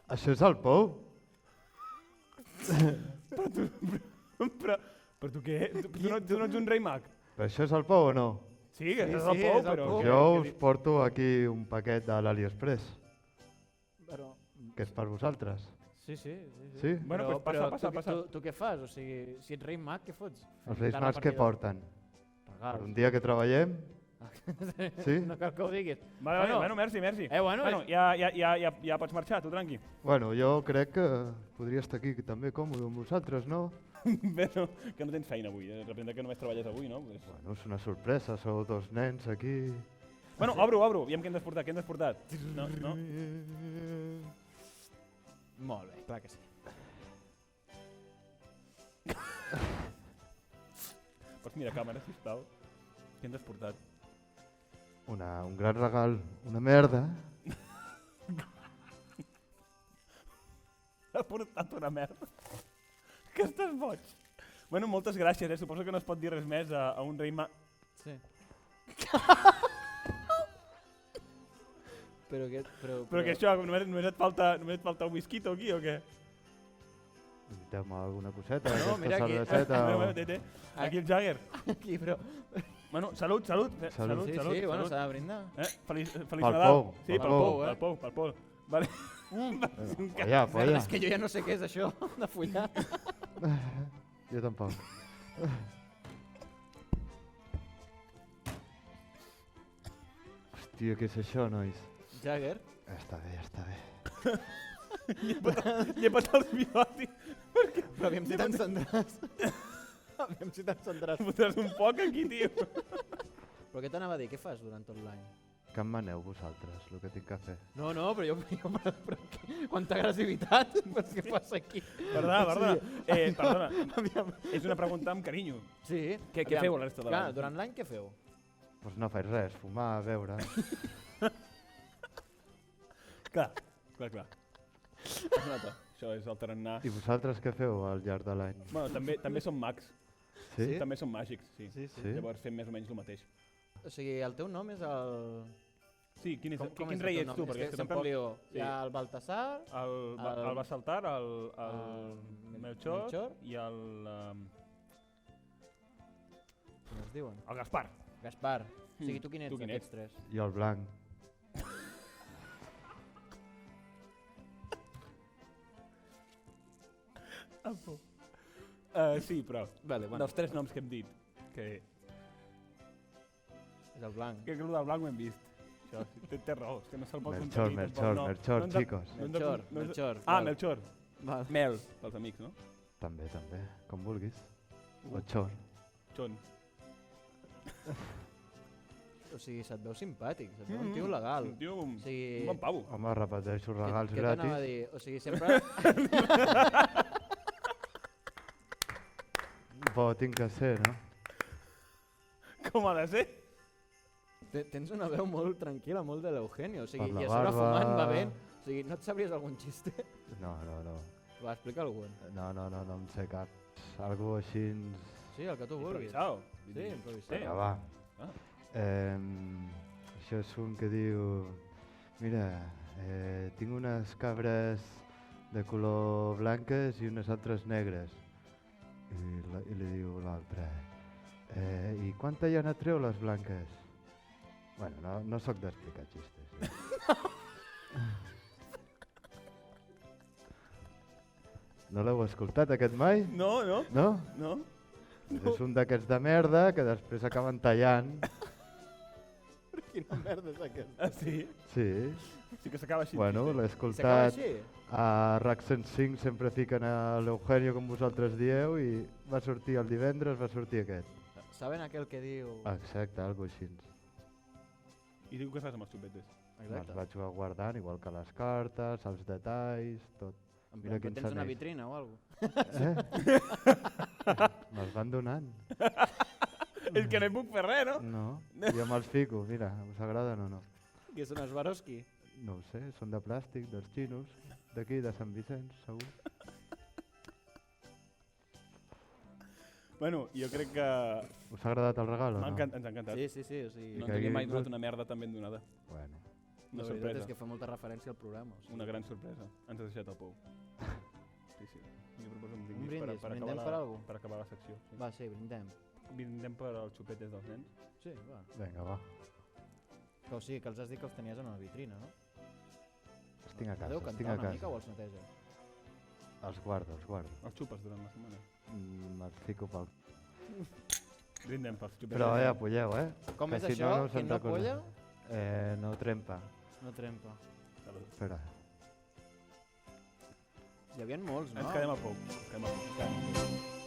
Això és el pou? Però tu què? Tu no ets un rei mag? Però això és el pou o no? Sí, que és el sí, pou, és el però... pou. Jo us porto aquí un paquet de l'AliExpress, Però... que és per vosaltres. Sí. Sí? Bueno, doncs passa. Tu què fas? O sigui, si ets rei mag, què fots? Els Reis Mags què porten? Per Regals. un dia que treballem? Sí? No cal que ho diguis. Bueno, merci. Bueno, ja pots marxar, tu tranqui. Bueno, jo crec que podria estar aquí també còmode amb vosaltres, no? Bueno, que no tens feina avui, representa que només treballes avui, no? Pues... Bueno, és una sorpresa, sou dos nens aquí... Bueno, obro, aviam què hem portat, No? Molt bé, clar que sí. Pots mirar a càmera, sisplau? Què ens has portat? Un gran regal, una merda. Ha portat una merda. Que estàs boig. Bueno, moltes gràcies, suposo que no es pot dir res més a un rei mag... Sí. Però que això, només et falta un whisky aquí o què? Inviteu-me alguna coseta, No, aquesta mira aquí. cerveseta Bueno, té. Aquí el Jagger. Aquí, però... Bueno, salut. Salut. Sí, bueno, s'ha de brindar. Feliç Pel Nadal. pou, Sí, pel pel pou. pou. Vale. Polla. És que jo ja no sé què és això, de follar. Jo tampoc. Hòstia, què és això, nois? Jagger. Està bé. Llepa't els bigotis. Però aviam si t'encendràs. Fotràs un poc aquí, tio. Però què t'anava a dir? Què fas durant tot l'any? Que em maneu vosaltres, el que tinc que fer. No, però jo quanta agressivitat, pues, què passa aquí? Perdona. Perdona. Aviam. És una pregunta amb carinyo. Sí. Què feu la resta de l'any? Durant l'any què feu? Doncs no faig res, fumar, beure... Clar. Es nota. Això és el tarannà. I vosaltres què feu al llarg de l'any? Bueno, també som mags. Sí? També som màgics, sí. Sí? Llavors fem més o menys el mateix. O sigui, el teu nom és el... Sí, quin és rei el teu ets tu? nom? Perquè És que sempre em lío. Hi ha el Baltasar... El Bassaltar, el Melchor i el... Com es diuen? El Gaspar. Gaspar. O sigui, tu quin ets d'aquests tres? I el blanc. Sí, però dels tres noms que hem dit, que És el blanc. el del blanc ho hem vist. Això, té raó, és que no se'l pot contenir. Melchor, chicos. Melchor. Melchor. Val. Mel, pels amics, no? També, com vulguis. O xor. Xon. O sigui, se't veu simpàtic, se't veu un tio legal. Un tio, un sigui, bon pavo. Home, repeteixo regals què t'anava a gratis. dir? O sigui, sempre... Bo, tinc que ser, no? Com ha de ser? Tens una veu molt tranquil·la, molt de l'Eugenio. O sigui, Per la i a sobre barba. fumant, bevent. O sigui, no et sabries algun xiste? No. Va, explica algun. No em sé cap. Algo així... Sí, el que tu vulguis. Improvisado. Sí, improvisat. Vinga, va. Això és un que diu... Mira, tinc unes cabres de color blanques i unes altres negres. I li diu l'altre... I quanta llana treu les blanques? Bueno, no sóc d'explicar xistes. No l'heu escoltat aquest mai? No. No? És un d'aquests de merda que després acaben tallant. Quina merda és aquesta? Ah, sí? Sí. Sí que s'acaba així. Bueno, l'he S'acaba escoltat. així? A RAC 105 sempre fiquen a l'Eugenio, com vosaltres dieu, i va sortir el divendres, va sortir aquest. Saben aquell que diu... Exacte, algo així. I diu què fas amb els xupetes? Els vaig guardant, igual que les cartes, els detalls, tot. En Mira plan, quins tens una anells. vitrina o alguna Me'ls van donant. És que no hi puc fer res, no? No, jo me'ls fico, mira, us agraden o no? Que són els Swarovski. No ho sé, són de plàstic, dels xinos, d'aquí, de Sant Vicenç, segur. Bueno, jo crec que... Us ha agradat el regal o no? Ens ha encantat. Sí, o sigui... No ens havíem mai donat una merda tan ben donada. Bueno, Una La veritat sorpresa. és que fa molta referència al programa. O sigui. Una gran sorpresa. Ens has deixat el pou. Sí, sí. Jo proposo un brindis, brindis, per, brindem acabar per la, algú? per acabar la secció. Sí. Va, sí, brindem. Brindem per als xupetes dels nens. Sí, va. Vinga, va. Que o sigui, que els has dit que els tenies en una vitrina, no? Els tinc a casa, Podeu els cantar tinc a una mica casa. o els neteja? Els guardo, els guardo. Els xupes durant la setmana. Els fico pel... Brindem pels xupetes. Però ja apoyeu, eh? Com Que és si això? no, no Qui se'n no recorda. polla, No trempa. no trempa. Salut. Espera. Hi havia molts, no? Ens quedem a poc. Ens quedem a poc.